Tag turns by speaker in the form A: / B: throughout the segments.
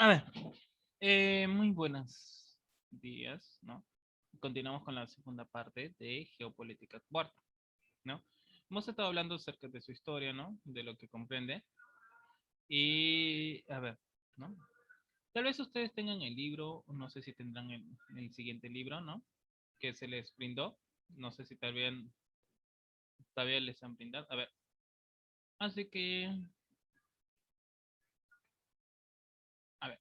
A: A ver, muy buenos días, ¿no? Continuamos con la segunda parte de Geopolítica Cuarta, ¿no? Hemos estado hablando acerca de su historia, ¿no? De lo que comprende. Y, a ver, ¿no? Tal vez ustedes tengan el libro, no sé si tendrán el siguiente libro, ¿no? Que se les brindó. No sé si todavía les han brindado. A ver, así que, a ver.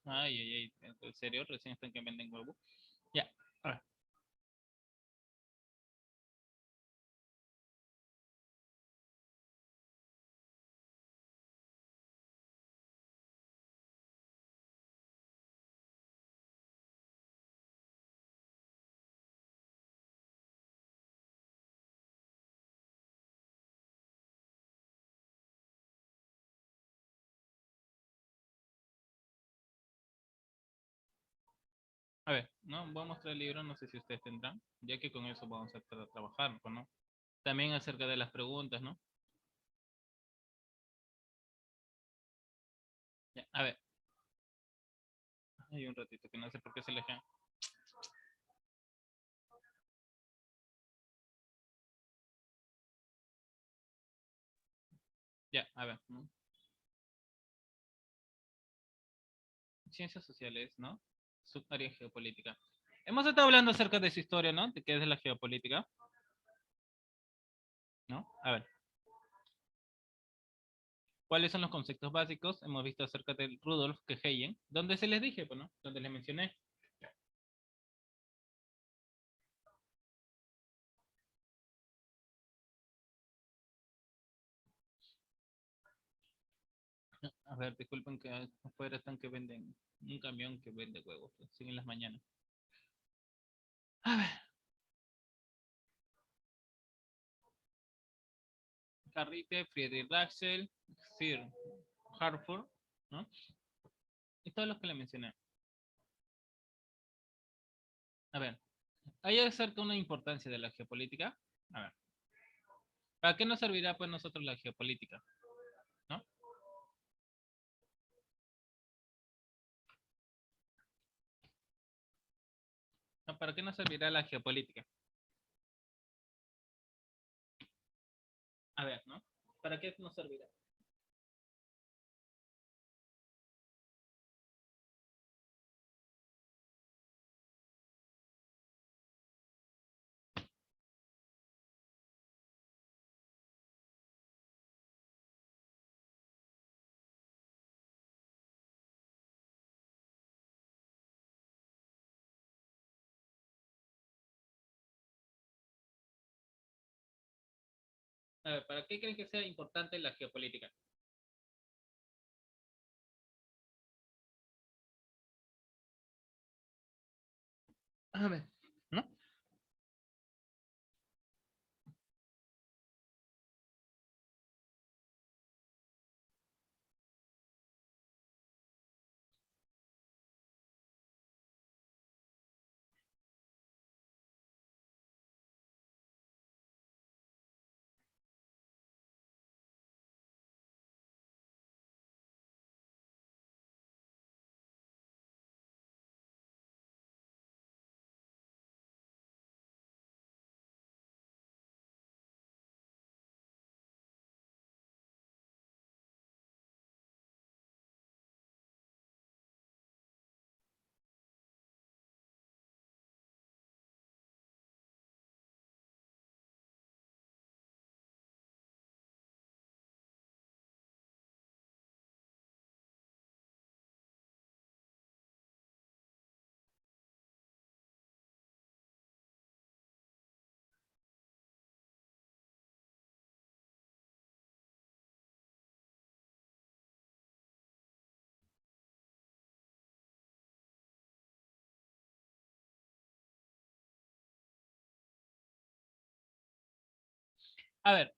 A: Ay, ay, ay, en serio, recién están que venden huevo. Ya, a ver. A ver, no, voy a mostrar el libro, no sé si ustedes tendrán, ya que con eso vamos a trabajar, ¿no? También acerca de las preguntas, ¿no? Ya, a ver, hay un ratito que no sé por qué se alejan. Ya, a ver, ¿no? Ciencias sociales, ¿no? Subárea geopolítica. Hemos estado hablando acerca de su historia, ¿no? De qué es la geopolítica, ¿no? A ver, ¿cuáles son los conceptos básicos? Hemos visto acerca del Rudolf Kehlen, donde se les dije, pues, ¿no? Donde les mencioné. A ver, disculpen que afuera están que venden un camión que vende huevos, pues, sí, en las mañanas. A ver, Carrite, Friedrich Axel, Sir Harford, ¿no? Y todos los que le mencioné. A ver, hay acerca una importancia de la geopolítica. A ver, ¿para qué nos servirá pues nosotros la geopolítica? ¿No? ¿No? ¿Para qué nos servirá la geopolítica? A ver, ¿no? ¿Para qué nos servirá? A ver, ¿para qué creen que sea importante la geopolítica? A ver, ¿no? A ver,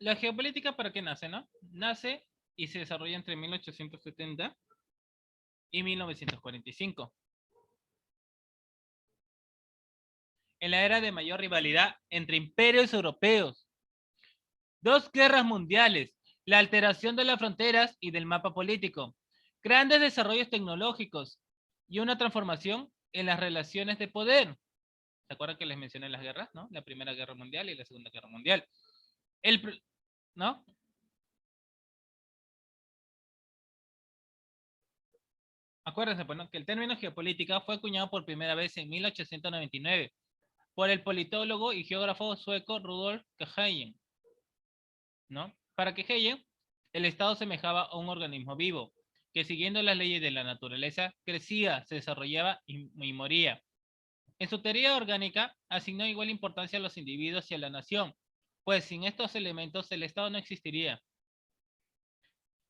A: la geopolítica ¿para qué nace, no? Nace y se desarrolla entre 1870 y 1945, en la era de mayor rivalidad entre imperios europeos. Dos guerras mundiales, la alteración de las fronteras y del mapa político, grandes desarrollos tecnológicos y una transformación en las relaciones de poder. ¿Se acuerdan que les mencioné las guerras, no? La Primera Guerra Mundial y la Segunda Guerra Mundial. ¿No? Acuérdense, pues, ¿no? Que el término geopolítica fue acuñado por primera vez en 1899 por el politólogo y geógrafo sueco Rudolf Kehlen, ¿no? Para Kehlen, el Estado semejaba a un organismo vivo, que siguiendo las leyes de la naturaleza crecía, se desarrollaba y moría. En su teoría orgánica, asignó igual importancia a los individuos y a la nación, pues sin estos elementos el Estado no existiría.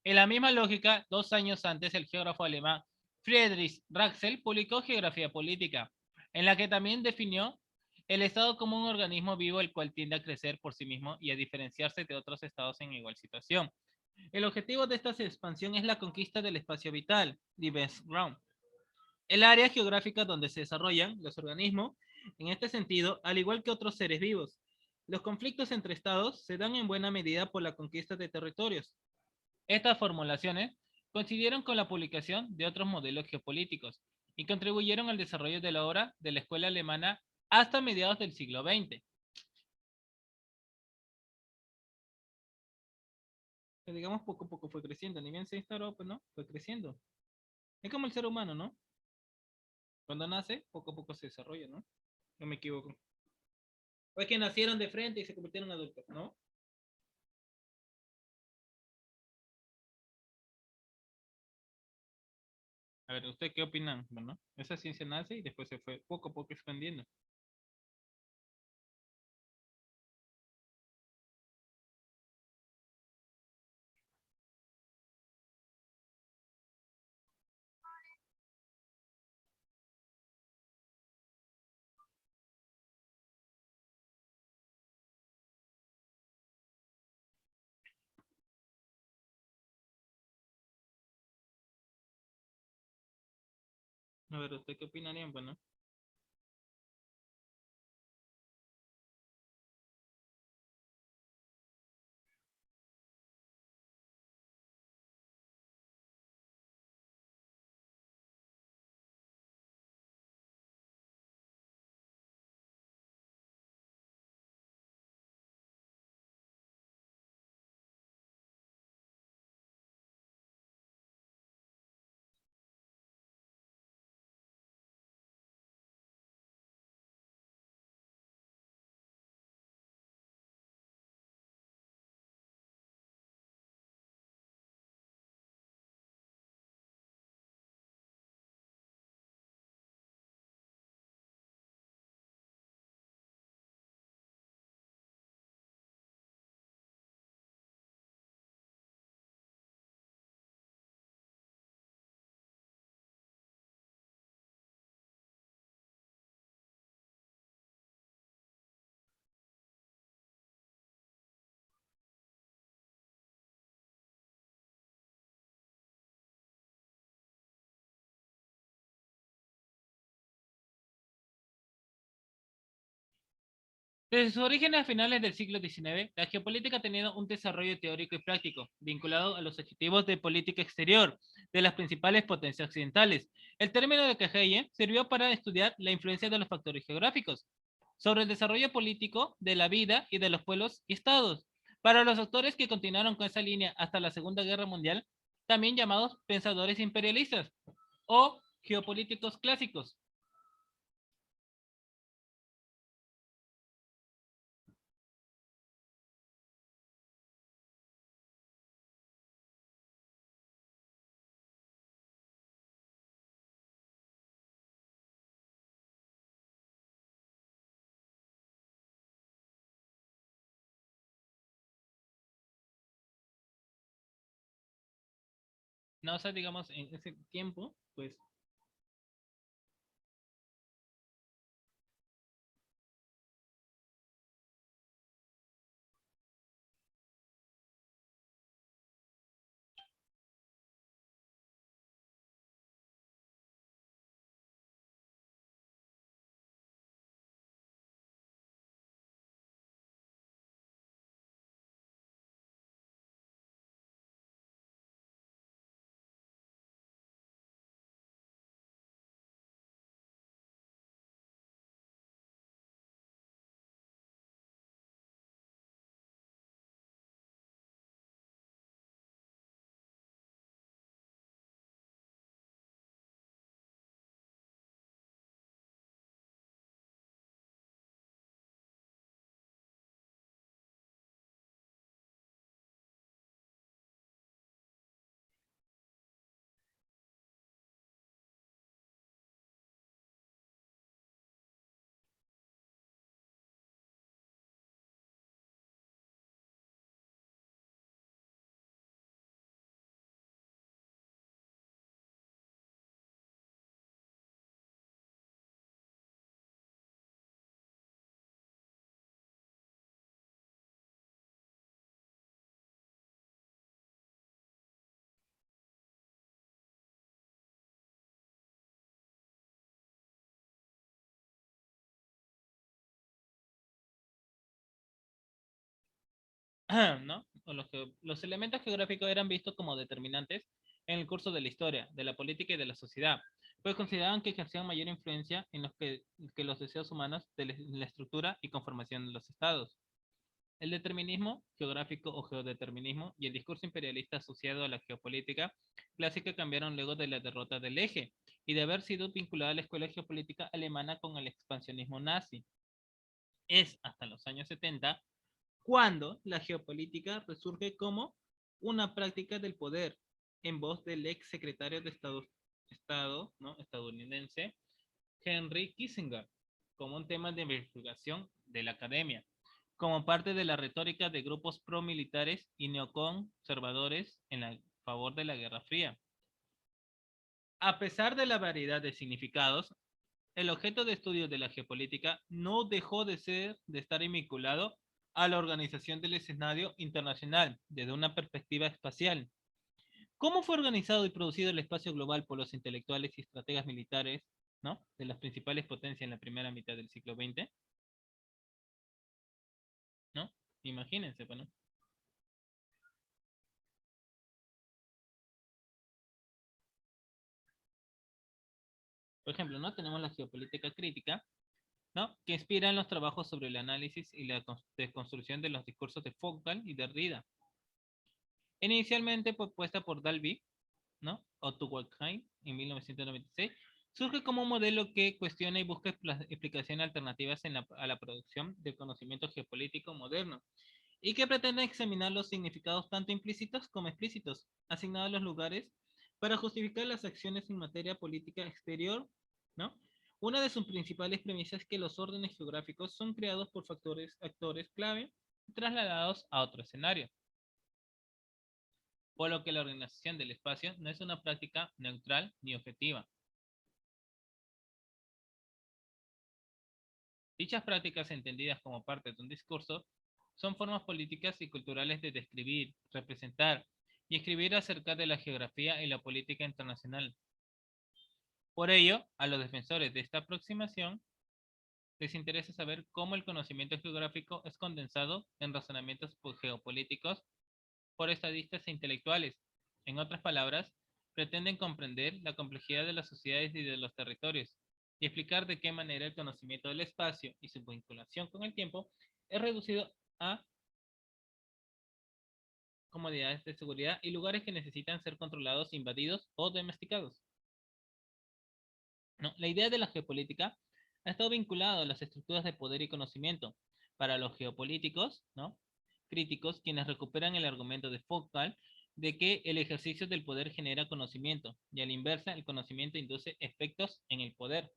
A: En la misma lógica, 2 años antes, el geógrafo alemán Friedrich Ratzel publicó Geografía Política, en la que también definió el Estado como un organismo vivo el cual tiende a crecer por sí mismo y a diferenciarse de otros estados en igual situación. El objetivo de esta expansión es la conquista del espacio vital, Lebensraum, el área geográfica donde se desarrollan los organismos. En este sentido, al igual que otros seres vivos, los conflictos entre estados se dan en buena medida por la conquista de territorios. Estas formulaciones coincidieron con la publicación de otros modelos geopolíticos y contribuyeron al desarrollo de la obra de la escuela alemana hasta mediados del siglo XX. Que digamos, poco a poco fue creciendo, ni bien se instauró, pues no, fue creciendo. Es como el ser humano, ¿no? Cuando nace, poco a poco se desarrolla, ¿no? No me equivoco. O es que nacieron de frente y se convirtieron en adultos, ¿no? A ver, ¿usted qué opinan? Bueno, esa ciencia nace y después se fue poco a poco expandiendo. A ver, ¿usted qué opinaría? Bueno, desde sus orígenes a finales del siglo XIX, la geopolítica ha tenido un desarrollo teórico y práctico, vinculado a los objetivos de política exterior de las principales potencias occidentales. El término de Keheye sirvió para estudiar la influencia de los factores geográficos sobre el desarrollo político de la vida y de los pueblos y estados. Para los autores que continuaron con esa línea hasta la Segunda Guerra Mundial, también llamados pensadores imperialistas o geopolíticos clásicos. No, o sea, digamos, en ese tiempo, pues ¿no? O los elementos geográficos eran vistos como determinantes en el curso de la historia, de la política y de la sociedad, pues consideraban que ejercían mayor influencia en que los deseos humanos de la estructura y conformación de los estados. El determinismo geográfico o geodeterminismo y el discurso imperialista asociado a la geopolítica clásica cambiaron luego de la derrota del eje y de haber sido vinculada a la escuela geopolítica alemana con el expansionismo nazi. Es hasta los años 70 cuando la geopolítica resurge como una práctica del poder en voz del ex secretario de Estado, ¿no? estadounidense Henry Kissinger, como un tema de investigación de la academia, como parte de la retórica de grupos pro-militares y neoconservadores en favor de la Guerra Fría. A pesar de la variedad de significados, el objeto de estudio de la geopolítica no dejó de estar vinculado a la organización del escenario internacional desde una perspectiva espacial. ¿Cómo fue organizado y producido el espacio global por los intelectuales y estrategas militares, ¿no? de las principales potencias en la primera mitad del siglo XX? ¿No? Imagínense, pues, ¿no? Por ejemplo, ¿no? Tenemos la geopolítica crítica, ¿no? Que inspira en los trabajos sobre el análisis y la desconstrucción de los discursos de Foucault y Derrida. Inicialmente propuesta por Dalby, ¿no? Otto Walkheim en 1996, surge como un modelo que cuestiona y busca explicaciones alternativas a la producción del conocimiento geopolítico moderno y que pretende examinar los significados tanto implícitos como explícitos asignados a los lugares para justificar las acciones en materia política exterior, ¿no? Una de sus principales premisas es que los órdenes geográficos son creados por actores clave y trasladados a otro escenario, por lo que la organización del espacio no es una práctica neutral ni objetiva. Dichas prácticas, entendidas como parte de un discurso, son formas políticas y culturales de describir, representar y escribir acerca de la geografía y la política internacional. Por ello, a los defensores de esta aproximación les interesa saber cómo el conocimiento geográfico es condensado en razonamientos geopolíticos por estadistas e intelectuales. En otras palabras, pretenden comprender la complejidad de las sociedades y de los territorios y explicar de qué manera el conocimiento del espacio y su vinculación con el tiempo es reducido a comodidades de seguridad y lugares que necesitan ser controlados, invadidos o domesticados. ¿No? La idea de la geopolítica ha estado vinculada a las estructuras de poder y conocimiento. Para los geopolíticos, ¿no? críticos, quienes recuperan el argumento de Foucault de que el ejercicio del poder genera conocimiento y a la inversa, el conocimiento induce efectos en el poder.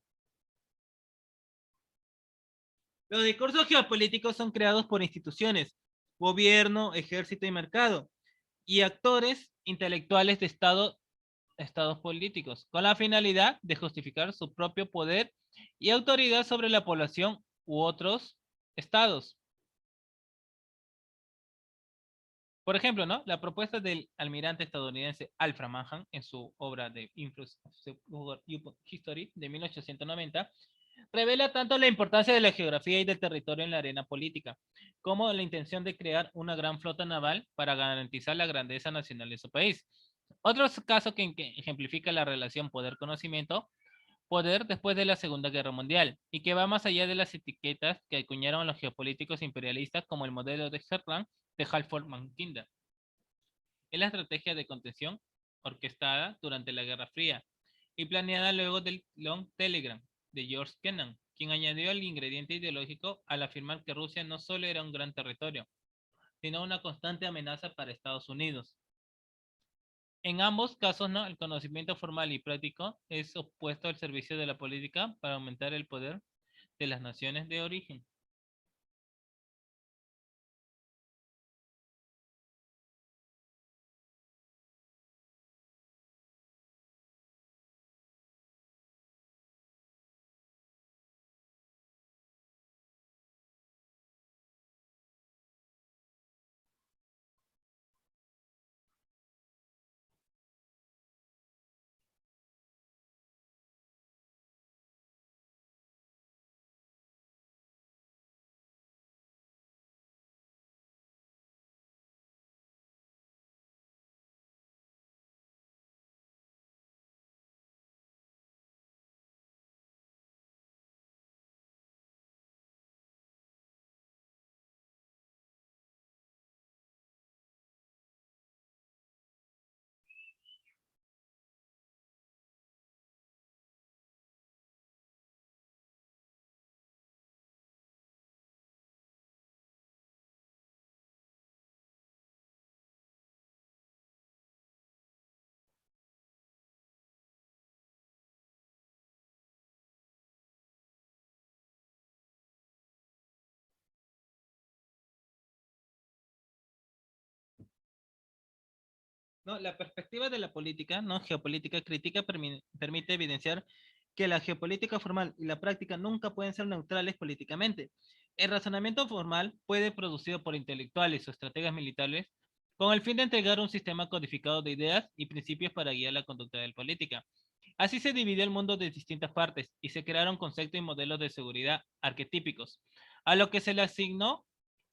A: Los discursos geopolíticos son creados por instituciones, gobierno, ejército y mercado, y actores intelectuales de estados políticos, con la finalidad de justificar su propio poder y autoridad sobre la población u otros estados. Por ejemplo, ¿no? La propuesta del almirante estadounidense Alfred Manhattan en su obra de History de 1890 revela tanto la importancia de la geografía y del territorio en la arena política, como la intención de crear una gran flota naval para garantizar la grandeza nacional de su país. Otro caso que ejemplifica la relación poder-conocimiento, poder después de la Segunda Guerra Mundial, y que va más allá de las etiquetas que acuñaron los geopolíticos imperialistas como el modelo de Shetland de Halford Mackinder. Es la estrategia de contención orquestada durante la Guerra Fría y planeada luego del Long Telegram de George Kennan, quien añadió el ingrediente ideológico al afirmar que Rusia no solo era un gran territorio, sino una constante amenaza para Estados Unidos. En ambos casos, ¿no? el conocimiento formal y práctico es opuesto al servicio de la política para aumentar el poder de las naciones de origen. ¿no? La perspectiva de la política, ¿no? Geopolítica crítica permite evidenciar que la geopolítica formal y la práctica nunca pueden ser neutrales políticamente. El razonamiento formal puede producido por intelectuales o estrategas militares con el fin de entregar un sistema codificado de ideas y principios para guiar la conducta de la política. Así se dividió el mundo de distintas partes y se crearon conceptos y modelos de seguridad arquetípicos, a lo que se le asignó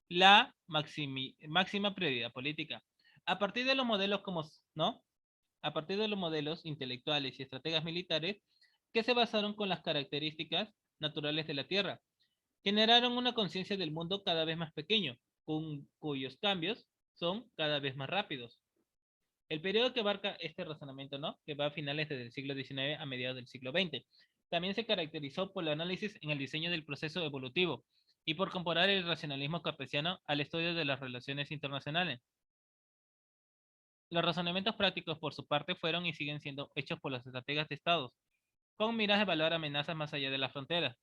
A: la máxima prioridad política. A partir de los modelos como, ¿no? A partir de los modelos intelectuales y estrategas militares que se basaron con las características naturales de la Tierra, generaron una conciencia del mundo cada vez más pequeño, cuyos cambios son cada vez más rápidos. El periodo que abarca este razonamiento, ¿no? Que va a finales del siglo XIX a mediados del siglo XX, también se caracterizó por el análisis en el diseño del proceso evolutivo y por comparar el racionalismo cartesiano al estudio de las relaciones internacionales. Los razonamientos prácticos, por su parte, fueron y siguen siendo hechos por los estrategas de estados, con miras a evaluar amenazas más allá de las fronteras,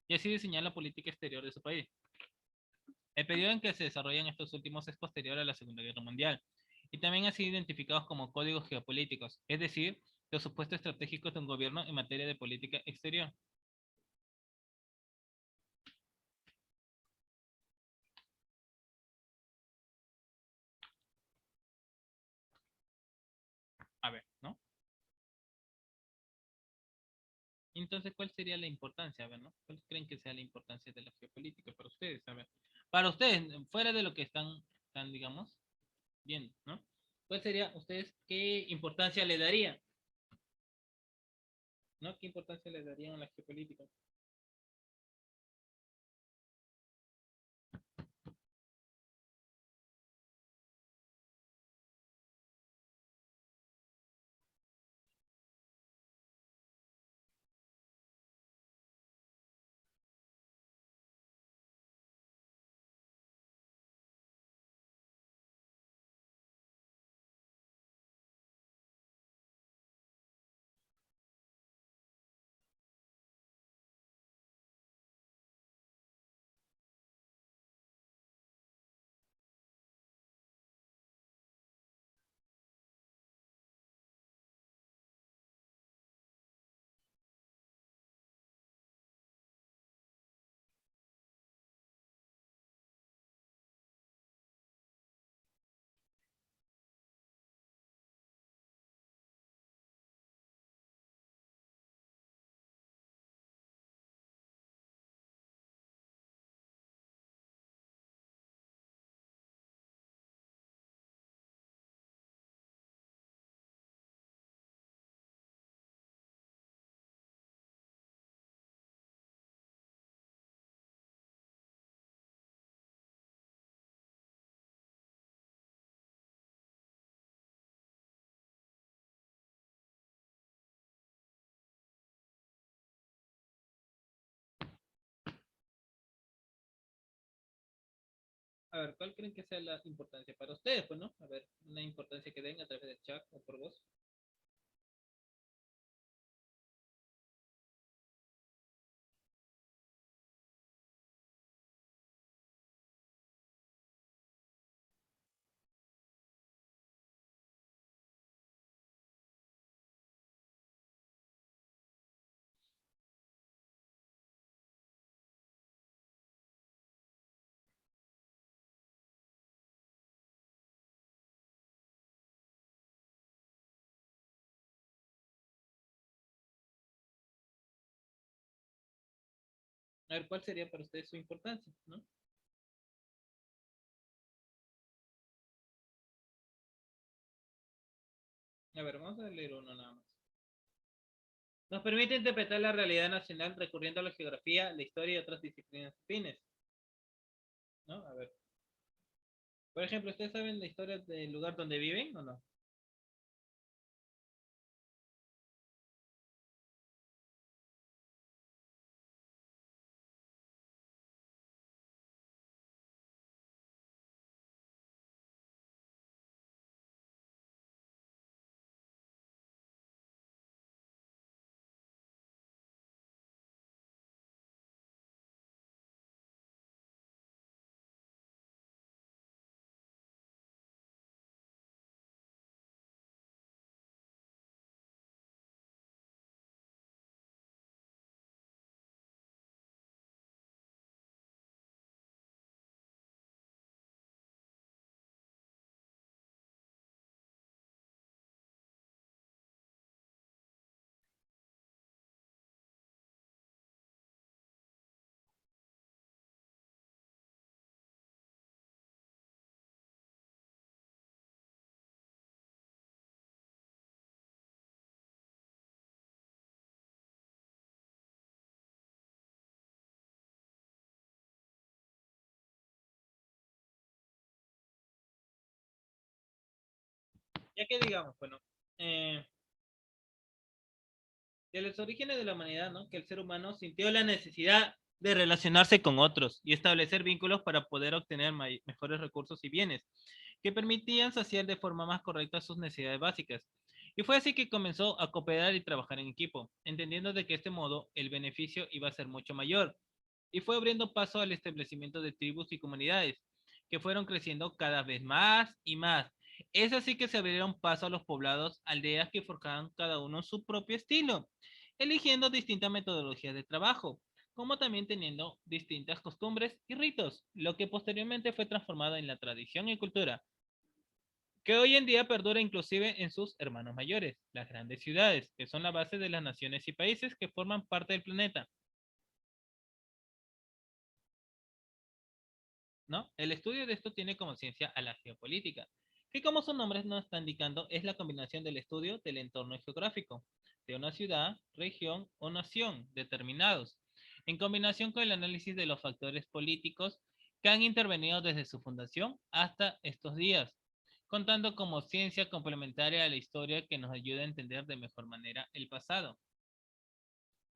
A: y así diseñar la política exterior de su país. El periodo en que se desarrollan estos últimos es posterior a la Segunda Guerra Mundial, y también han sido identificados como códigos geopolíticos, es decir, los supuestos estratégicos de un gobierno en materia de política exterior. A ver, ¿no? Entonces, ¿cuál sería la importancia? A ver, ¿no? ¿Cuál creen que sea la importancia de la geopolítica para ustedes? A ver, para ustedes, fuera de lo que están digamos, viendo, ¿no? ¿Cuál sería, ustedes, qué importancia le darían? ¿No? ¿Qué importancia le darían a la geopolítica? A ver, ¿cuál creen que sea la importancia para ustedes? Pues, ¿no? A ver, una importancia que den a través del chat o por voz. A ver, ¿cuál sería para ustedes su importancia? ¿No? A ver, vamos a leer uno nada más. Nos permite interpretar la realidad nacional recurriendo a la geografía, la historia y otras disciplinas afines. ¿No? A ver. Por ejemplo, ¿ustedes saben la historia del lugar donde viven o no? Ya que digamos, bueno, eh, de los orígenes de la humanidad, ¿no? Que el ser humano sintió la necesidad de relacionarse con otros y establecer vínculos para poder obtener mejores recursos y bienes que permitían saciar de forma más correcta sus necesidades básicas. Y fue así que comenzó a cooperar y trabajar en equipo, entendiendo de que este modo el beneficio iba a ser mucho mayor. Y fue abriendo paso al establecimiento de tribus y comunidades, que fueron creciendo cada vez más y más. Es así que se abrieron paso a los poblados, aldeas que forjaban cada uno su propio estilo, eligiendo distintas metodologías de trabajo, como también teniendo distintas costumbres y ritos, lo que posteriormente fue transformado en la tradición y cultura, que hoy en día perdura inclusive en sus hermanos mayores, las grandes ciudades, que son la base de las naciones y países que forman parte del planeta, ¿no? El estudio de esto tiene como ciencia a la geopolítica, que como su nombre nos está indicando, es la combinación del estudio del entorno geográfico de una ciudad, región o nación determinados, en combinación con el análisis de los factores políticos que han intervenido desde su fundación hasta estos días, contando como ciencia complementaria a la historia que nos ayuda a entender de mejor manera el pasado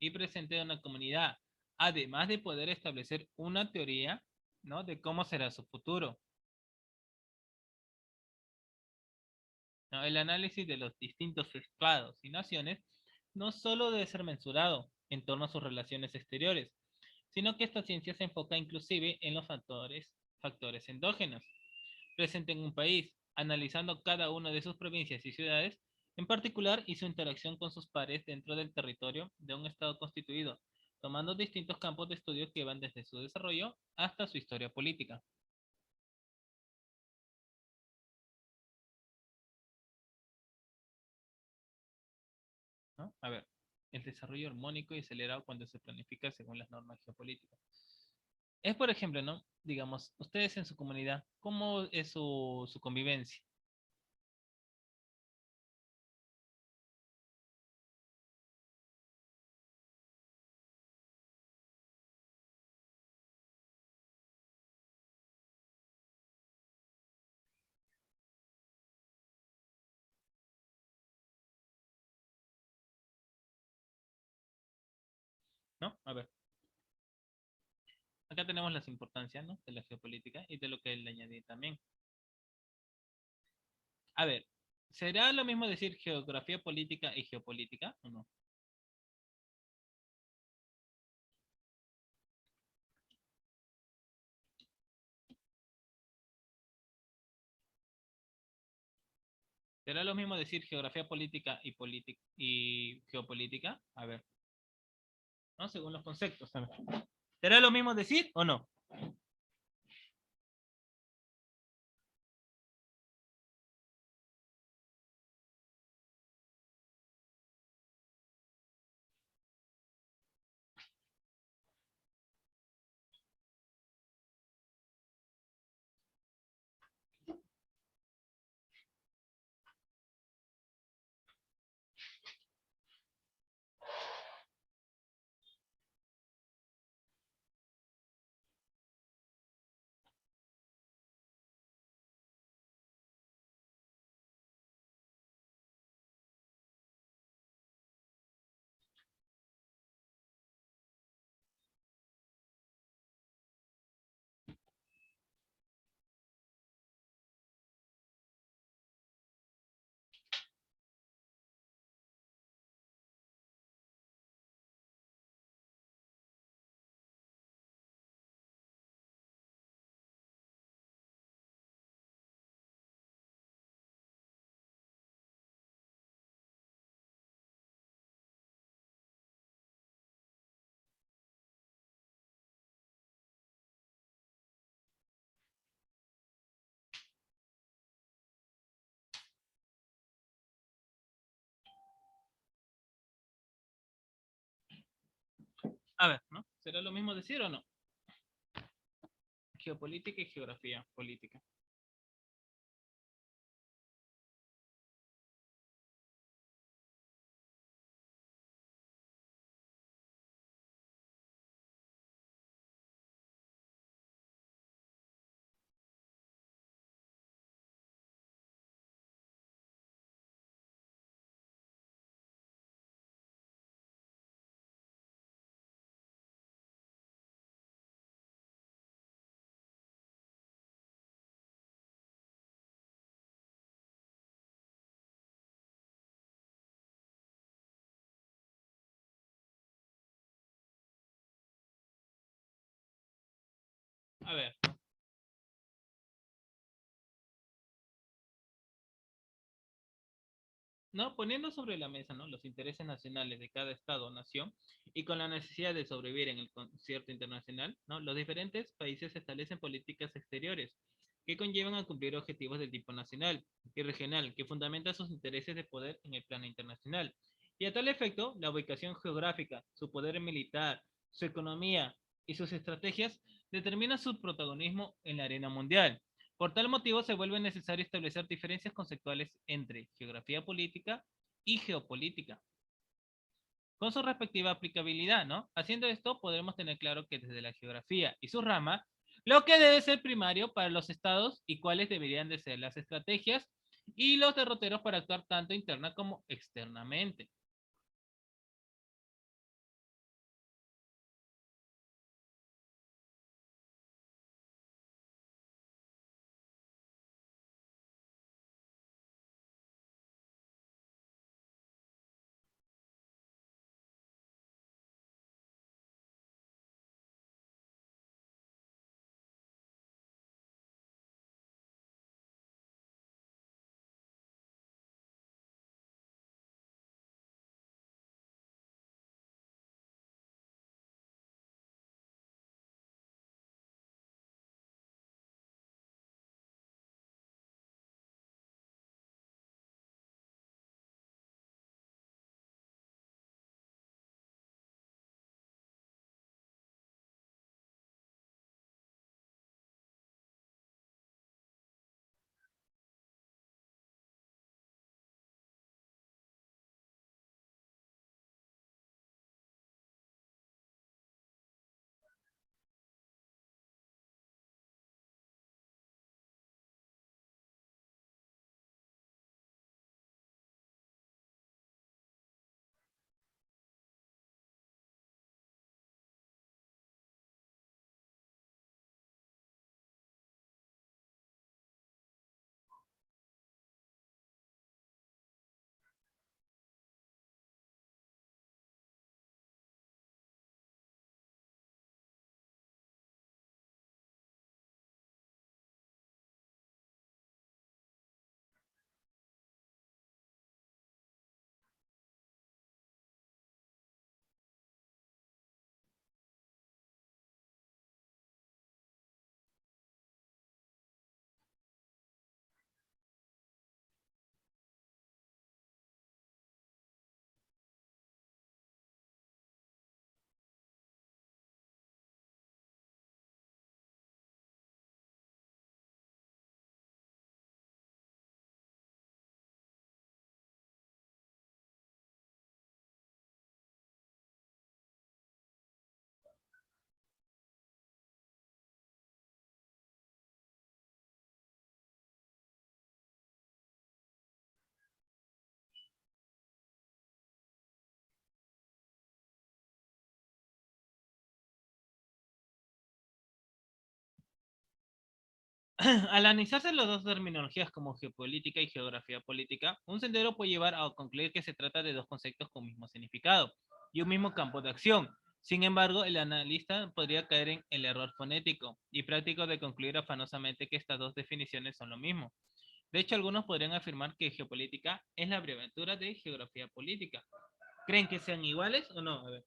A: y presente de una comunidad, además de poder establecer una teoría, ¿no? De cómo será su futuro, ¿no? El análisis de los distintos estados y naciones no solo debe ser mensurado en torno a sus relaciones exteriores, sino que esta ciencia se enfoca inclusive en los factores endógenos presentes en un país, analizando cada una de sus provincias y ciudades en particular y su interacción con sus pares dentro del territorio de un estado constituido, tomando distintos campos de estudio que van desde su desarrollo hasta su historia política, ¿no? A ver, el desarrollo armónico y acelerado cuando se planifica según las normas geopolíticas. Es, por ejemplo, ¿no? Digamos, ustedes en su comunidad, ¿cómo es su convivencia? ¿No? A ver, acá tenemos las importancias, ¿no? De la geopolítica y de lo que le añadí también. A ver, ¿será lo mismo decir geografía política y geopolítica o no? ¿Será lo mismo decir geografía política y geopolítica? A ver, ¿no? Según los conceptos. A ver. ¿Será lo mismo decir o no? A ver, ¿no? ¿Será lo mismo decir o no? Geopolítica y geografía política. A ver, ¿no? Poniendo sobre la mesa, ¿no? Los intereses nacionales de cada estado o nación y con la necesidad de sobrevivir en el concierto internacional, ¿no? Los diferentes países establecen políticas exteriores que conllevan a cumplir objetivos del tipo nacional y regional que fundamentan sus intereses de poder en el plano internacional. Y a tal efecto, la ubicación geográfica, su poder militar, su economía y sus estrategias determinan su protagonismo en la arena mundial. Por tal motivo, se vuelve necesario establecer diferencias conceptuales entre geografía política y geopolítica, con su respectiva aplicabilidad, ¿no? Haciendo esto, podremos tener claro que desde la geografía y su rama, lo que debe ser primario para los estados y cuáles deberían de ser las estrategias y los derroteros para actuar tanto interna como externamente. Al analizarse las dos terminologías como geopolítica y geografía política, un sendero puede llevar a concluir que se trata de dos conceptos con mismo significado y un mismo campo de acción. Sin embargo, el analista podría caer en el error fonético y práctico de concluir afanosamente que estas dos definiciones son lo mismo. De hecho, algunos podrían afirmar que geopolítica es la abreviatura de geografía política. ¿Creen que sean iguales o no? A ver.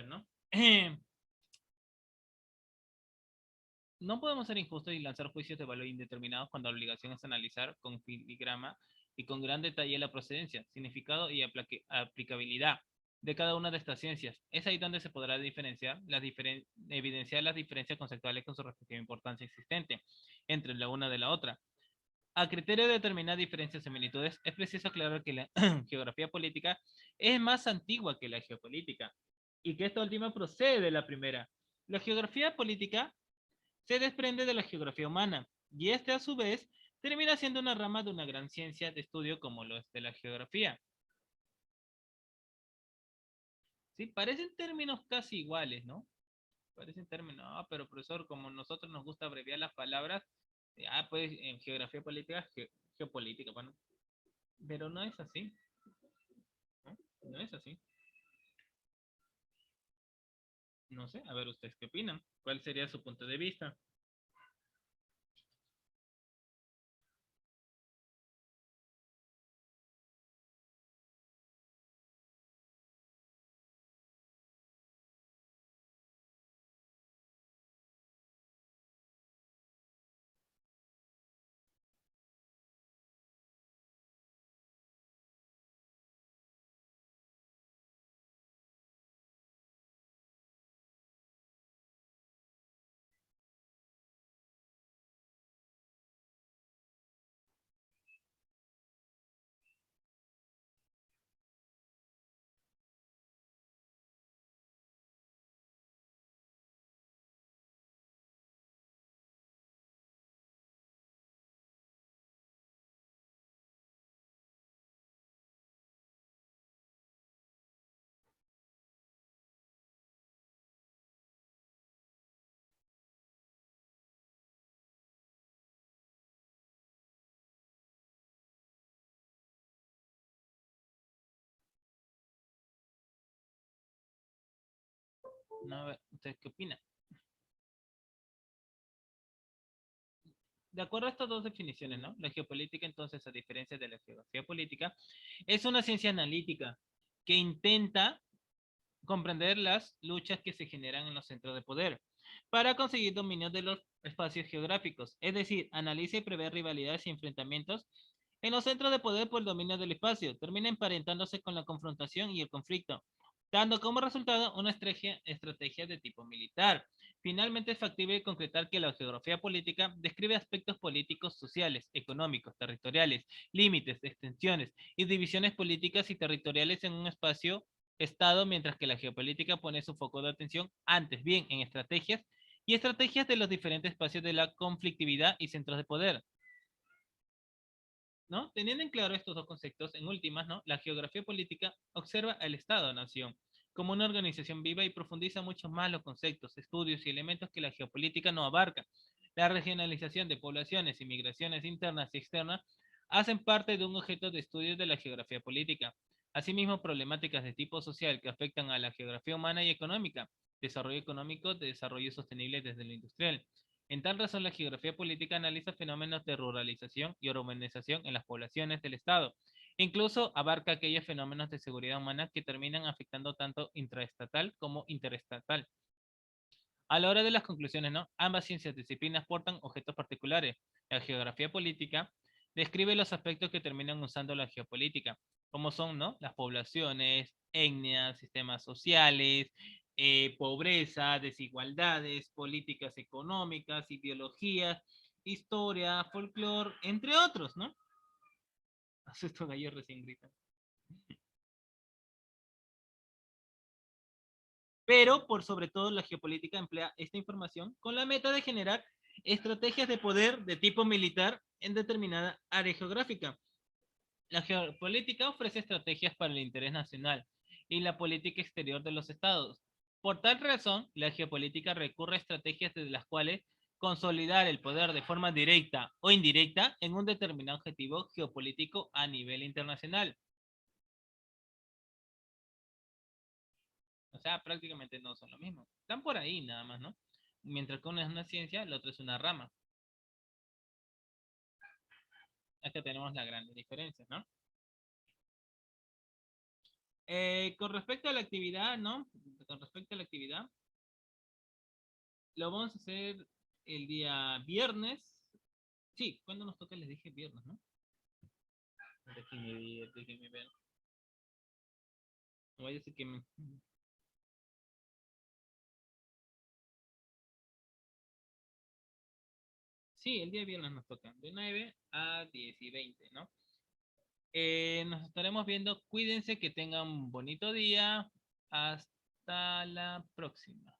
A: ver, ¿no? No podemos ser injustos y lanzar juicios de valor indeterminados cuando la obligación es analizar con filigrama y con gran detalle la procedencia, significado y aplicabilidad de cada una de estas ciencias. Es ahí donde se podrá evidenciar las diferencias conceptuales con su respectiva importancia existente entre la una de la otra. A criterio de determinar diferencias y similitudes, es preciso aclarar que la geografía política es más antigua que la geopolítica y que esta última procede de la primera. La geografía política se desprende de la geografía humana y este a su vez termina siendo una rama de una gran ciencia de estudio como lo es de la geografía. Sí, parecen términos casi iguales, ¿no? Parecen términos, pero profesor, como nosotros nos gusta abreviar las palabras, pues en geografía política, geopolítica, bueno, pero no es así, ¿no? No es así. No sé, a ver ustedes qué opinan. ¿Cuál sería su punto de vista? No, a ver, ¿ustedes qué opinan? De acuerdo a estas dos definiciones, ¿no? La geopolítica, entonces, a diferencia de la geografía política, es una ciencia analítica que intenta comprender las luchas que se generan en los centros de poder para conseguir dominio de los espacios geográficos, es decir, analiza y prevé rivalidades y enfrentamientos en los centros de poder por el dominio del espacio, termina emparentándose con la confrontación y el conflicto, dando como resultado una estrategia de tipo militar. Finalmente, es factible concretar que la geografía política describe aspectos políticos, sociales, económicos, territoriales, límites, extensiones y divisiones políticas y territoriales en un espacio Estado, mientras que la geopolítica pone su foco de atención antes bien en estrategias y estrategias de los diferentes espacios de la conflictividad y centros de poder, ¿no? Teniendo en claro estos dos conceptos, en últimas, ¿no? La geografía política observa al Estado-nación como una organización viva y profundiza mucho más los conceptos, estudios y elementos que la geopolítica no abarca. La regionalización de poblaciones y migraciones internas y externas hacen parte de un objeto de estudio de la geografía política. Asimismo, problemáticas de tipo social que afectan a la geografía humana y económica, desarrollo económico, desarrollo sostenible desde lo industrial. En tal razón, la geografía política analiza fenómenos de ruralización y urbanización en las poblaciones del Estado. Incluso abarca aquellos fenómenos de seguridad humana que terminan afectando tanto intraestatal como interestatal. A la hora de las conclusiones, ¿no? Ambas ciencias disciplinas portan objetos particulares. La geografía política describe los aspectos que terminan usando la geopolítica, como son, ¿no? Las poblaciones, etnias, sistemas sociales, pobreza, desigualdades, políticas económicas, ideologías, historia, folclore, entre otros, ¿no? Estos gallos recién gritan. Pero por sobre todo la geopolítica emplea esta información con la meta de generar estrategias de poder de tipo militar en determinada área geográfica. La geopolítica ofrece estrategias para el interés nacional y la política exterior de los estados. Por tal razón, la geopolítica recurre a estrategias desde las cuales consolidar el poder de forma directa o indirecta en un determinado objetivo geopolítico a nivel internacional. O sea, prácticamente no son lo mismo. Están por ahí nada más, ¿no? Mientras que uno es una ciencia, el otro es una rama. Es que tenemos la gran diferencia, ¿no? Con respecto a la actividad, ¿no? Con respecto a la actividad, lo vamos a hacer el día viernes. Sí, ¿cuándo nos toca? Les dije viernes, ¿no? Déjenme ver. No vaya a ser que Sí, el día viernes nos toca, de 9 a 10 y 20, ¿no? Nos estaremos viendo. Cuídense, que tengan un bonito día. Hasta la próxima.